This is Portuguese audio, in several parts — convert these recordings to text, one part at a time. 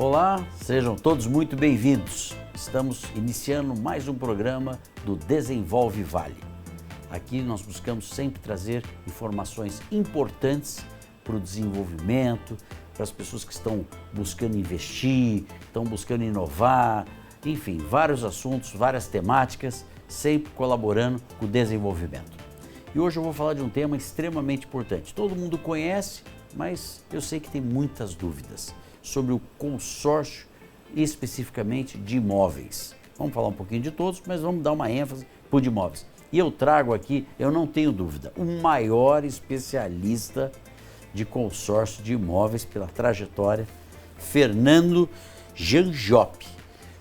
Olá, sejam todos muito bem-vindos. Estamos iniciando mais um programa do Desenvolve Vale. Aqui nós buscamos sempre trazer informações importantes para o desenvolvimento, para as pessoas que estão buscando investir, estão buscando inovar, enfim, vários assuntos, várias temáticas, sempre colaborando com o desenvolvimento. E hoje eu vou falar de um tema extremamente importante. Todo mundo conhece, mas eu sei que tem muitas dúvidas sobre o consórcio, especificamente de imóveis. Vamos falar um pouquinho de todos, mas vamos dar uma ênfase para o de imóveis. E eu trago aqui, eu não tenho dúvida, o maior especialista de consórcio de imóveis pela trajetória, Fernando Janjop,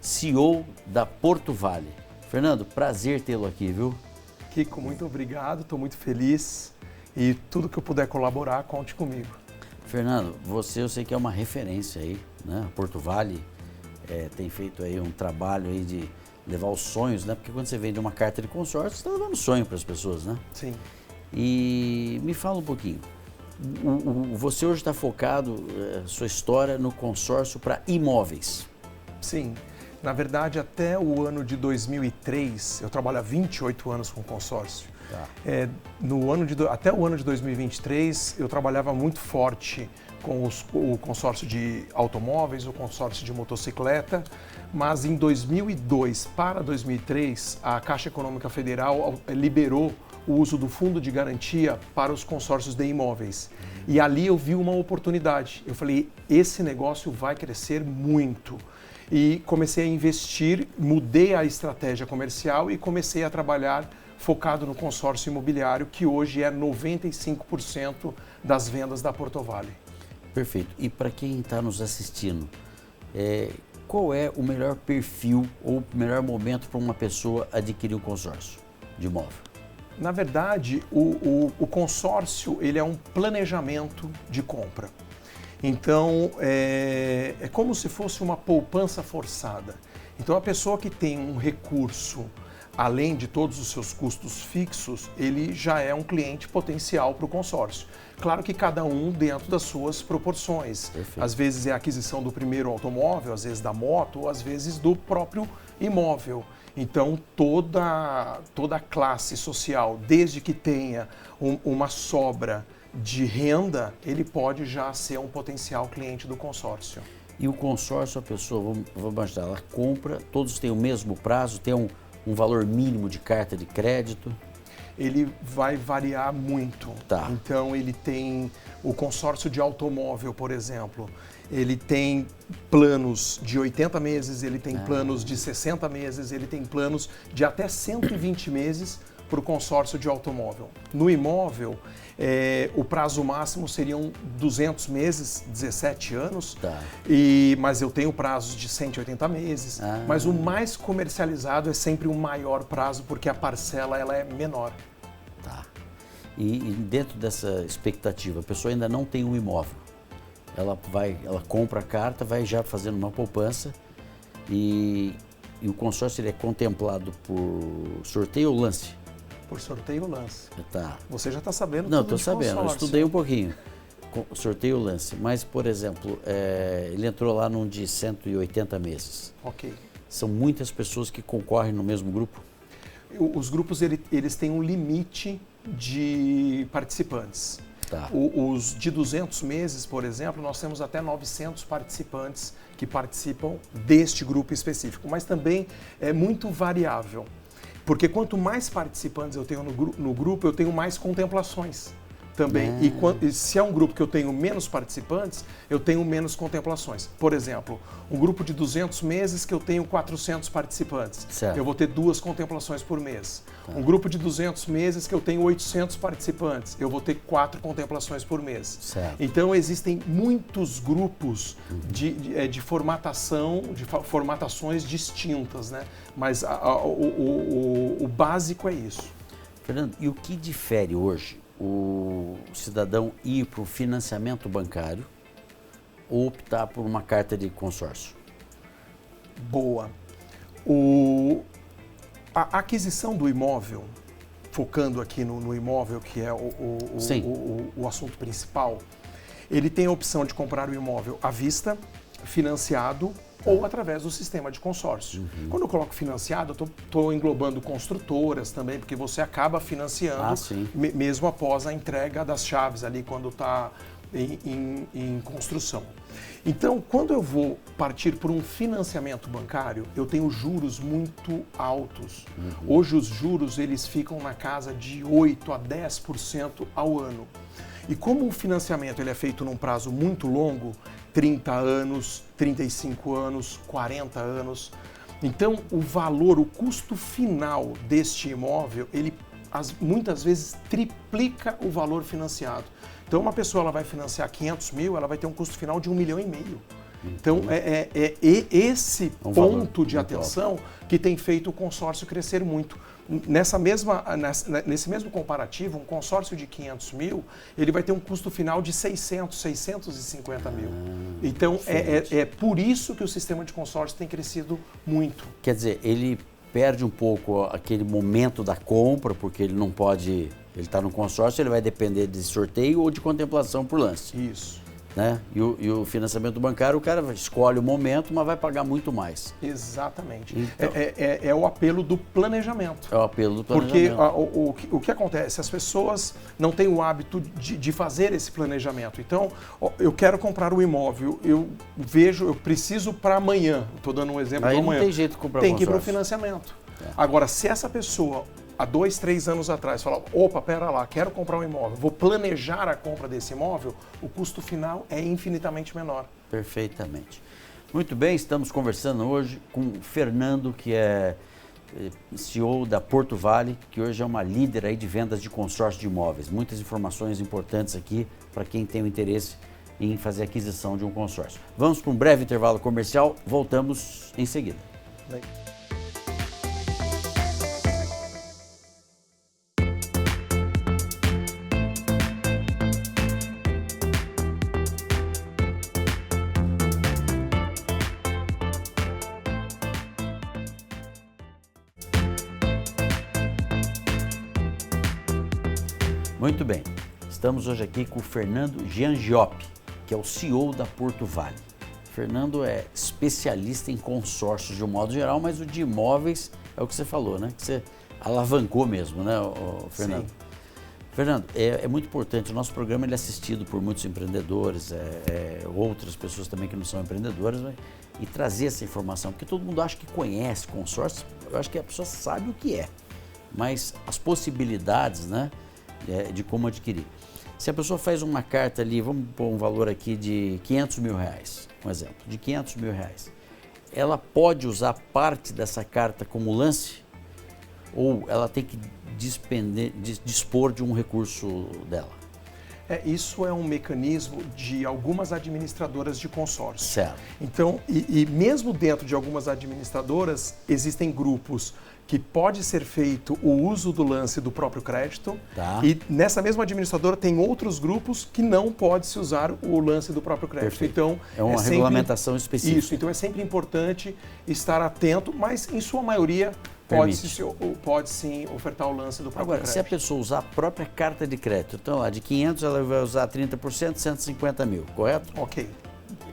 CEO da Porto Vale. Fernando, prazer tê-lo aqui, viu? Kiko, muito obrigado, estou muito feliz e tudo que eu puder colaborar, conte comigo. Fernando, eu sei que é uma referência aí, né? A Porto Vale tem feito aí um trabalho aí de levar os sonhos, né? Porque quando você vende uma carta de consórcio, você está levando sonho para as pessoas, né? Sim. E me fala um pouquinho, você hoje está focado, sua história, no consórcio para imóveis. Sim. Na verdade, até o ano de 2003, eu trabalho há 28 anos com consórcio. Tá. Até o ano de 2023, eu trabalhava muito forte com o consórcio de automóveis, o consórcio de motocicleta, mas em 2002 para 2003, a Caixa Econômica Federal liberou o uso do fundo de garantia para os consórcios de imóveis. E ali eu vi uma oportunidade. Eu falei, esse negócio vai crescer muito. E comecei a investir, mudei a estratégia comercial e comecei a trabalhar focado no consórcio imobiliário, que hoje é 95% das vendas da Porto Vale. Perfeito. E para quem está nos assistindo, qual é o melhor perfil ou o melhor momento para uma pessoa adquirir um consórcio de imóvel? Na verdade, o consórcio ele é um planejamento de compra. Então, é como se fosse uma poupança forçada. Então, a pessoa que tem um recurso, além de todos os seus custos fixos, ele já é um cliente potencial para o consórcio. Claro que cada um dentro das suas proporções. Perfeito. Às vezes é a aquisição do primeiro automóvel, às vezes da moto, ou às vezes do próprio imóvel. Então, toda a classe social, desde que tenha uma sobra de renda, ele pode já ser um potencial cliente do consórcio. E o consórcio, a pessoa, vamos imaginar, ela compra, todos têm o mesmo prazo, tem um valor mínimo de carta de crédito? Ele vai variar muito. Tá. Então, ele tem o consórcio de automóvel, por exemplo, ele tem planos de 80 meses, ele tem planos de 60 meses, ele tem planos de até 120 meses para o consórcio de automóvel. No imóvel, o prazo máximo seriam 200 meses, 17 anos, Tá. Mas eu tenho prazos de 180 meses, mas o mais comercializado é sempre um maior prazo, porque a parcela ela é menor. Tá. E dentro dessa expectativa, a pessoa ainda não tem um imóvel. Ela compra a carta, vai já fazendo uma poupança e o consórcio ele é contemplado por sorteio ou lance? Por sorteio ou lance. Tá. Você já está sabendo Não, tudo estou de sabendo, eu consórcio. estudei um pouquinho. Sorteio ou lance. Mas, por exemplo, ele entrou lá num de 180 meses. Ok. São muitas pessoas que concorrem no mesmo grupo? Os grupos eles têm um limite de participantes. Tá. Os de 200 meses, por exemplo, nós temos até 900 participantes que participam deste grupo específico, mas também é muito variável, porque quanto mais participantes eu tenho no grupo, eu tenho mais contemplações também. E se é um grupo que eu tenho menos participantes, eu tenho menos contemplações. Por exemplo, um grupo de 200 meses que eu tenho 400 participantes, Certo. eu vou ter 2 contemplações por mês. Um grupo de 200 meses que eu tenho 800 participantes, eu vou ter 4 contemplações por mês. Certo. Então, existem muitos grupos de formatação, de formatações distintas, né? Mas o básico é isso. Fernando, e o que difere hoje o cidadão ir para o financiamento bancário ou optar por uma carta de consórcio? Boa. A aquisição do imóvel, focando aqui no imóvel, que é o assunto principal, ele tem a opção de comprar o imóvel à vista, financiado ou através do sistema de consórcio. Quando eu coloco financiado, eu estou englobando construtoras também, porque você acaba financiando mesmo após a entrega das chaves ali, quando está em construção. Então, quando eu vou partir por um financiamento bancário, eu tenho juros muito altos. Hoje os juros eles ficam na casa de 8 a 10% ao ano. E como o financiamento ele é feito num prazo muito longo, 30 anos, 35 anos, 40 anos, então o valor, o custo final deste imóvel, ele muitas vezes triplica o valor financiado. Então uma pessoa ela vai financiar 500 mil, ela vai ter um custo final de 1,5 milhão. Então é esse ponto de atenção que tem feito o consórcio crescer muito. Nesse mesmo comparativo, um consórcio de 500 mil, ele vai ter um custo final de 650 mil. Então é por isso que o sistema de consórcio tem crescido muito. Quer dizer, ele perde um pouco aquele momento da compra, porque ele não pode, ele está no consórcio, ele vai depender de sorteio ou de contemplação por lance. Isso. Né? E o financiamento bancário, o cara escolhe o momento, mas vai pagar muito mais. Exatamente. Então, é o apelo do planejamento. É o apelo do planejamento. Porque o que acontece? As pessoas não têm o hábito de fazer esse planejamento. Então, eu quero comprar um imóvel, eu preciso para amanhã. Estou dando um exemplo para amanhã. Aí não tem jeito de comprar Tem que ir para o financiamento. Agora, se essa pessoa há 2, 3 anos atrás, falar, opa, pera lá, quero comprar um imóvel, vou planejar a compra desse imóvel, o custo final é infinitamente menor. Perfeitamente. Muito bem, estamos conversando hoje com o Fernando, que é CEO da Porto Vale, que hoje é uma líder aí de vendas de consórcio de imóveis. Muitas informações importantes aqui para quem tem o interesse em fazer a aquisição de um consórcio. Vamos para um breve intervalo comercial, voltamos em seguida. Bem. Muito bem, estamos hoje aqui com o Fernando Giangioppi, que é o CEO da Porto Vale. O Fernando é especialista em consórcios de um modo geral, mas o de imóveis é o que você falou, né? Que você alavancou mesmo, né, Fernando? Sim. Fernando, é muito importante, o nosso programa ele é assistido por muitos empreendedores, outras pessoas também que não são empreendedoras, né? E trazer essa informação, porque todo mundo acha que conhece consórcio, eu acho que a pessoa sabe o que é, mas as possibilidades, né? De como adquirir. Se a pessoa faz uma carta ali, vamos pôr um valor aqui de 500 mil reais, um exemplo, de 500 mil reais, ela pode usar parte dessa carta como lance ou ela tem que dispor de um recurso dela? Isso é um mecanismo de algumas administradoras de consórcio. Certo. Então, e mesmo dentro de algumas administradoras, existem grupos que pode ser feito o uso do lance do próprio crédito. Tá. E nessa mesma administradora tem outros grupos que não pode se usar o lance do próprio crédito. Perfeito. Então, é uma regulamentação específica. Isso, então é sempre importante estar atento, mas em sua maioria pode sim ofertar o lance do próprio Agora, crédito. se a pessoa usar a própria carta de crédito, então lá de 500 ela vai usar 30%, 150 mil, correto? Ok.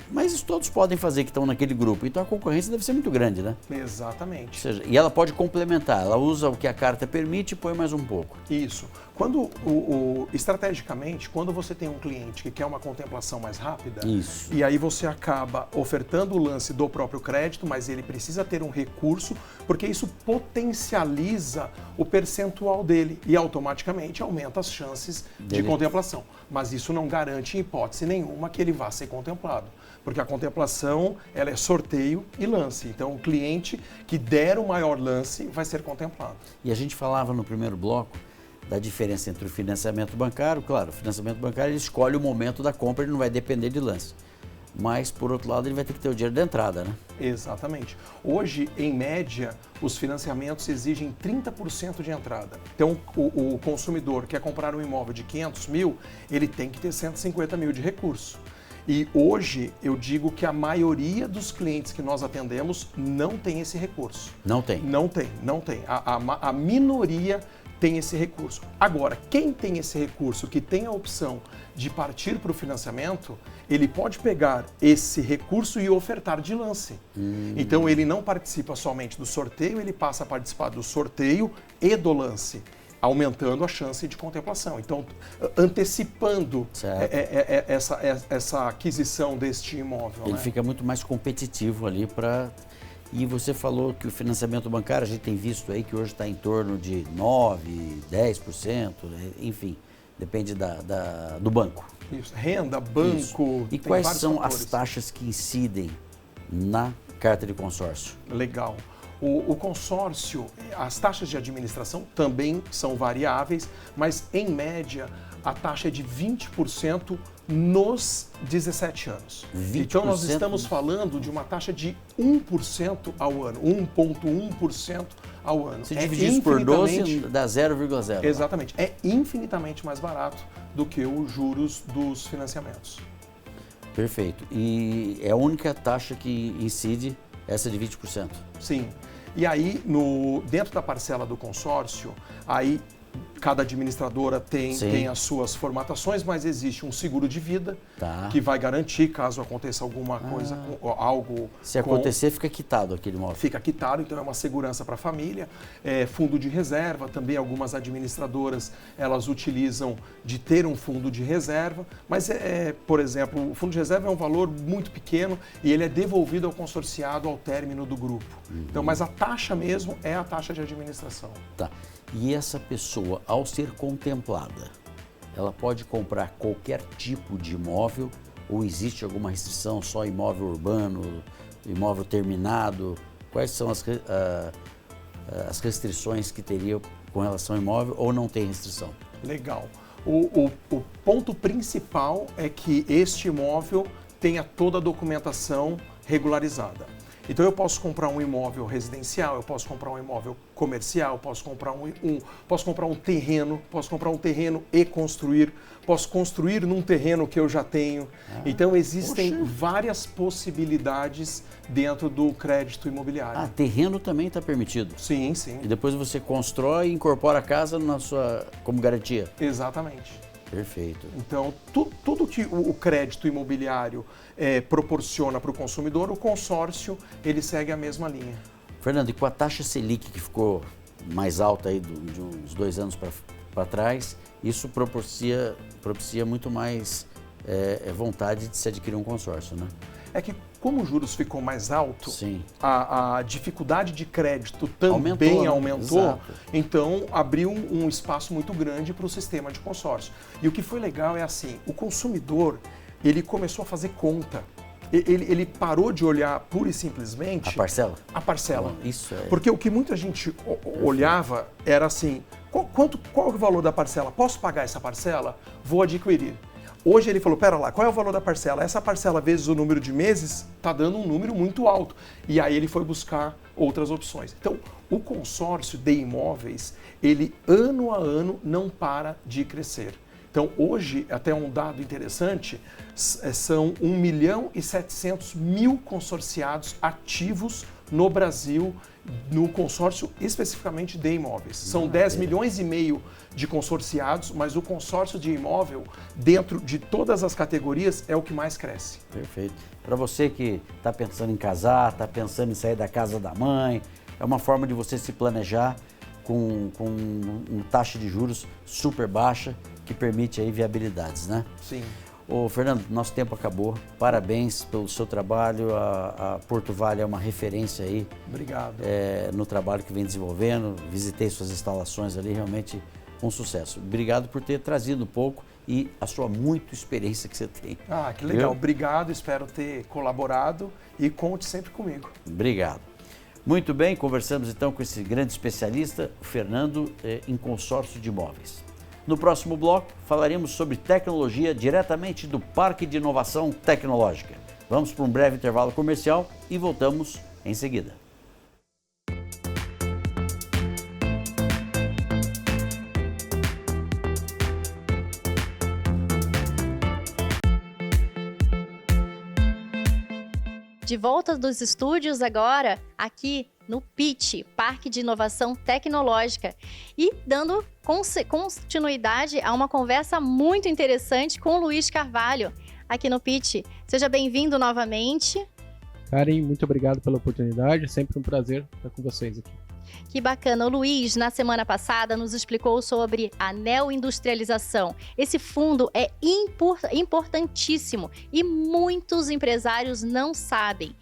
Mas isso todos podem fazer que estão naquele grupo, então a concorrência deve ser muito grande, né? Exatamente. Ou seja, e ela pode complementar, ela usa o que a carta permite e põe mais um pouco. Isso. Quando estrategicamente, quando você tem um cliente que quer uma contemplação mais rápida, Isso. e aí você acaba ofertando o lance do próprio crédito, mas ele precisa ter um recurso, porque isso potencializa o percentual dele e automaticamente aumenta as chances de contemplação. Mas isso não garante em hipótese nenhuma que ele vá ser contemplado. Porque a contemplação ela é sorteio e lance. Então, o cliente que der o maior lance vai ser contemplado. E a gente falava no primeiro bloco da diferença entre o financiamento bancário. Claro, o financiamento bancário ele escolhe o momento da compra, ele não vai depender de lance. Mas, por outro lado, ele vai ter que ter o dinheiro da entrada, né? Exatamente. Hoje, em média, os financiamentos exigem 30% de entrada. Então, o consumidor quer comprar um imóvel de 500 mil, ele tem que ter 150 mil de recurso. E hoje eu digo que a maioria dos clientes que nós atendemos não tem esse recurso. Não tem? Não tem. A minoria tem esse recurso. Agora, quem tem esse recurso, que tem a opção de partir para o financiamento, ele pode pegar esse recurso e ofertar de lance. Então, ele não participa somente do sorteio, ele passa a participar do sorteio e do lance, aumentando a chance de contemplação. Então, antecipando essa aquisição deste imóvel. Ele fica muito mais competitivo ali para... E você falou que o financiamento bancário, a gente tem visto aí que hoje está em torno de 9%, 10%, enfim, depende do banco. Isso, renda, banco... Isso. E quais são as taxas que incidem na carta de consórcio? Legal. O consórcio, as taxas de administração também são variáveis, mas em média a taxa é de 20% nos 17 anos. 20%? Então nós estamos falando de uma taxa de 1% ao ano, 1,1% ao ano. Se dividir isso por 12, dá 0,0. Exatamente. É infinitamente mais barato do que os juros dos financiamentos. Perfeito. E é a única taxa que incide essa de 20%? Sim. E aí, dentro da parcela do consórcio, aí cada administradora tem as suas formatações, mas existe um seguro de vida que vai garantir caso aconteça alguma coisa, algo... Se acontecer, fica quitado aquele imóvel. Fica quitado, então é uma segurança para a família. Fundo de reserva, também algumas administradoras, elas utilizam de ter um fundo de reserva, mas, por exemplo, o fundo de reserva é um valor muito pequeno e ele é devolvido ao consorciado ao término do grupo. Então, mas a taxa mesmo é a taxa de administração. Tá. E essa pessoa, ao ser contemplada, ela pode comprar qualquer tipo de imóvel ou existe alguma restrição, só imóvel urbano, imóvel terminado? Quais são as restrições que teria com relação ao imóvel ou não tem restrição? Legal. O ponto principal é que este imóvel tenha toda a documentação regularizada. Então eu posso comprar um imóvel residencial, eu posso comprar um imóvel comercial, posso comprar um terreno e construir, posso construir num terreno que eu já tenho. Então existem várias possibilidades dentro do crédito imobiliário. Terreno também está permitido? Sim, sim. E depois você constrói e incorpora a casa como garantia? Exatamente. Perfeito. Então, tudo que o crédito imobiliário proporciona para o consumidor, o consórcio, ele segue a mesma linha. Fernando, e com a taxa Selic que ficou mais alta aí de uns 2 anos para trás, isso propicia muito mais vontade de se adquirir um consórcio, né? É que como os juros ficou mais alto, sim, a dificuldade de crédito também aumentou, então abriu um espaço muito grande para o sistema de consórcio. E o que foi legal é assim, o consumidor, ele começou a fazer conta. Ele parou de olhar pura e simplesmente... A parcela? A parcela. Isso é... Porque o que muita gente olhava era assim, qual é o valor da parcela? Posso pagar essa parcela? Vou adquirir. Hoje ele falou, pera lá, qual é o valor da parcela? Essa parcela vezes o número de meses está dando um número muito alto. E aí ele foi buscar outras opções. Então, o consórcio de imóveis, ele ano a ano não para de crescer. Então, hoje, até um dado interessante, são 1.700.000 consorciados ativos no Brasil, no consórcio especificamente de imóveis. São 10,5 milhões de consorciados, mas o consórcio de imóvel, dentro de todas as categorias, é o que mais cresce. Perfeito. Para você que está pensando em casar, está pensando em sair da casa da mãe, é uma forma de você se planejar com uma taxa de juros super baixa, que permite aí viabilidades, né? Sim. Ô, Fernando, nosso tempo acabou. Parabéns pelo seu trabalho. A Porto Vale é uma referência aí. Obrigado. No trabalho que vem desenvolvendo. Visitei suas instalações ali, realmente um sucesso. Obrigado por ter trazido um pouco e a sua muita experiência que você tem. Que legal. Obrigado, espero ter colaborado e conte sempre comigo. Obrigado. Muito bem, conversamos então com esse grande especialista, Fernando, em consórcio de imóveis. No próximo bloco, falaremos sobre tecnologia diretamente do Parque de Inovação Tecnológica. Vamos para um breve intervalo comercial e voltamos em seguida. De volta dos estúdios agora, aqui no PIT, Parque de Inovação Tecnológica, e dando continuidade a uma conversa muito interessante com o Luiz Carvalho, aqui no PIT. Seja bem-vindo novamente. Karen, muito obrigado pela oportunidade, é sempre um prazer estar com vocês aqui. Que bacana. O Luiz, na semana passada, nos explicou sobre a neoindustrialização. Esse fundo é importantíssimo e muitos empresários não sabem.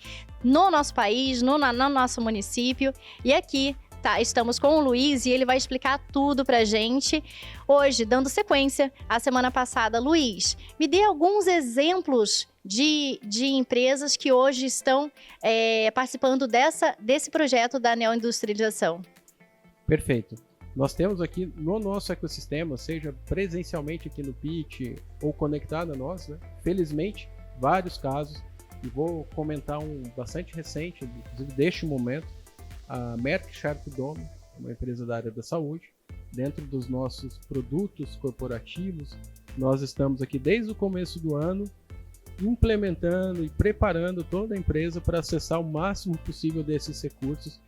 No nosso país, no nosso município, e aqui estamos com o Luiz e ele vai explicar tudo pra gente. Hoje, dando sequência à semana passada. Luiz, me dê alguns exemplos de empresas que hoje estão participando desse projeto da neoindustrialização. Perfeito. Nós temos aqui no nosso ecossistema, seja presencialmente aqui no PIT ou conectado a nós, né? Felizmente, vários casos, e vou comentar um bastante recente, inclusive deste momento, a Merck Sharp Dome, uma empresa da área da saúde. Dentro dos nossos produtos corporativos, nós estamos aqui desde o começo do ano, implementando e preparando toda a empresa para acessar o máximo possível desses recursos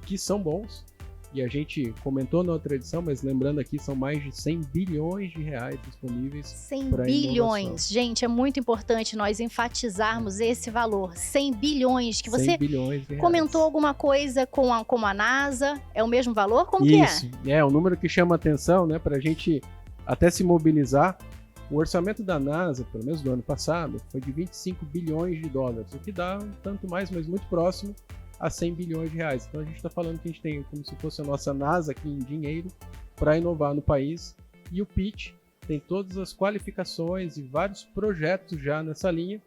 que são bons. E a gente comentou na outra edição, mas lembrando aqui, são mais de 100 bilhões de reais disponíveis. 100 bilhões. Inovação. Gente, é muito importante nós enfatizarmos esse valor. 100 bilhões, que você comentou alguma coisa com a NASA. É o mesmo valor? Como Isso, que é? É um número que chama atenção, né, para a gente até se mobilizar. O orçamento da NASA, pelo menos do ano passado, foi de 25 bilhões de dólares, o que dá um tanto mais, mas muito próximo a 100 bilhões de reais. Então a gente está falando que a gente tem como se fosse a nossa NASA aqui em dinheiro para inovar no país. E o PIT tem todas as qualificações e vários projetos já nessa linha.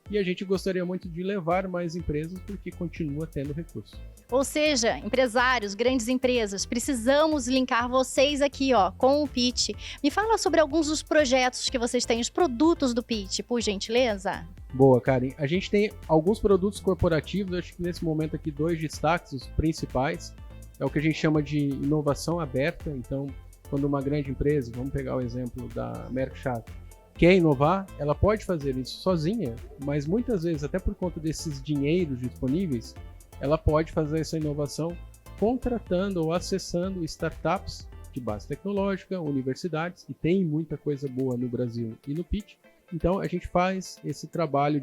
E a gente gostaria muito de levar mais empresas porque continua tendo recurso. Ou seja, empresários, grandes empresas, precisamos linkar vocês aqui com o PIT. Me fala sobre alguns dos projetos que vocês têm, os produtos do PIT, por gentileza. Boa, Karen. A gente tem alguns produtos corporativos, acho que nesse momento aqui 2 destaques, os principais. É o que a gente chama de inovação aberta. Então, quando uma grande empresa, vamos pegar o exemplo da Merck Sharp, quer inovar, ela pode fazer isso sozinha, mas muitas vezes, até por conta desses dinheiros disponíveis, ela pode fazer essa inovação contratando ou acessando startups de base tecnológica, universidades, e tem muita coisa boa no Brasil e no PIT. Então a gente faz esse trabalho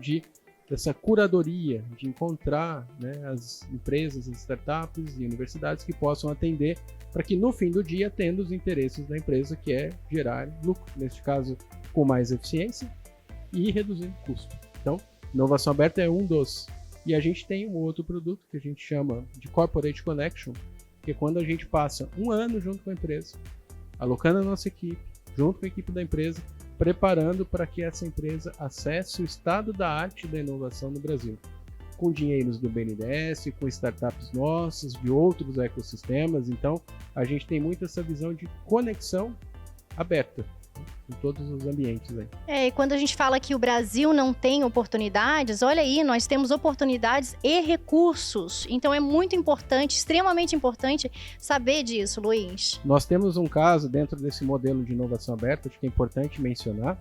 dessa curadoria, de encontrar, né, as empresas, as startups e universidades que possam atender para que no fim do dia atenda os interesses da empresa, que é gerar lucro, neste caso com mais eficiência e reduzindo custo. Então, inovação aberta é um dos. E a gente tem um outro produto que a gente chama de Corporate Connection, que é quando a gente passa um ano junto com a empresa, alocando a nossa equipe, junto com a equipe da empresa, preparando para que essa empresa acesse o estado da arte da inovação no Brasil. Com dinheiros do BNDES, com startups nossas, de outros ecossistemas. Então, a gente tem muito essa visão de conexão aberta em todos os ambientes aí. E quando a gente fala que o Brasil não tem oportunidades, olha aí, nós temos oportunidades e recursos. Então é muito importante, extremamente importante saber disso, Luiz. Nós temos um caso dentro desse modelo de inovação aberta, acho que é importante mencionar.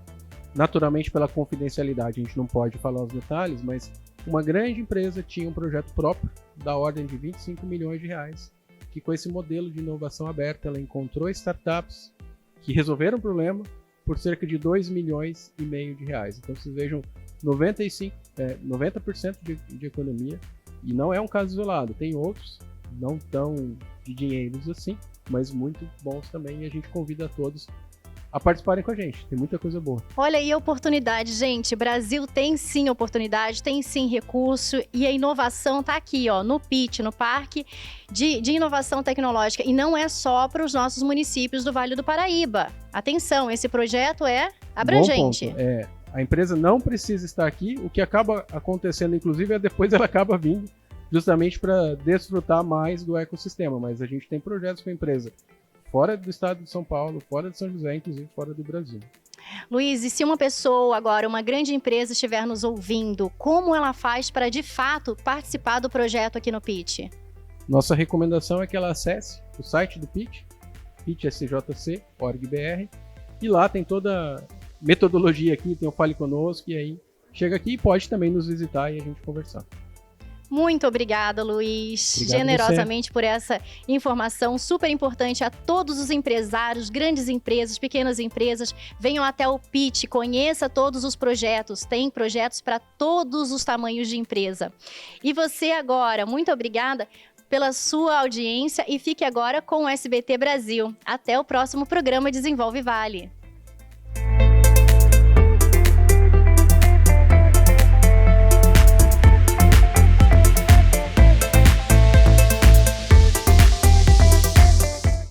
Naturalmente, pela confidencialidade, a gente não pode falar os detalhes, mas uma grande empresa tinha um projeto próprio da ordem de 25 milhões de reais, que com esse modelo de inovação aberta, ela encontrou startups que resolveram o problema por cerca de 2,5 milhões de reais. Então vocês vejam 90% de economia, e não é um caso isolado, tem outros, não tão de dinheiros assim, mas muito bons também, e a gente convida a todos a participarem com a gente, tem muita coisa boa. Olha aí a oportunidade, gente, Brasil tem sim oportunidade, tem sim recurso, e a inovação está aqui, no PIT, no Parque de Inovação Tecnológica, e não é só para os nossos municípios do Vale do Paraíba. Atenção, esse projeto é abrangente. Bom ponto. A empresa não precisa estar aqui, o que acaba acontecendo, inclusive, é depois ela acaba vindo justamente para desfrutar mais do ecossistema, mas a gente tem projetos com a empresa fora do estado de São Paulo, fora de São José, inclusive fora do Brasil. Luiz, e se uma pessoa agora, uma grande empresa estiver nos ouvindo, como ela faz para de fato participar do projeto aqui no PIT? Nossa recomendação é que ela acesse o site do PIT, pitsjc.org.br, e lá tem toda a metodologia aqui, tem o Fale Conosco, e aí chega aqui e pode também nos visitar e a gente conversar. Muito obrigada, Luiz, Obrigado generosamente por essa informação super importante a todos os empresários, grandes empresas, pequenas empresas. Venham até o Pitch, conheça todos os projetos, tem projetos para todos os tamanhos de empresa. E você agora, muito obrigada pela sua audiência e fique agora com o SBT Brasil. Até o próximo programa Desenvolve Vale.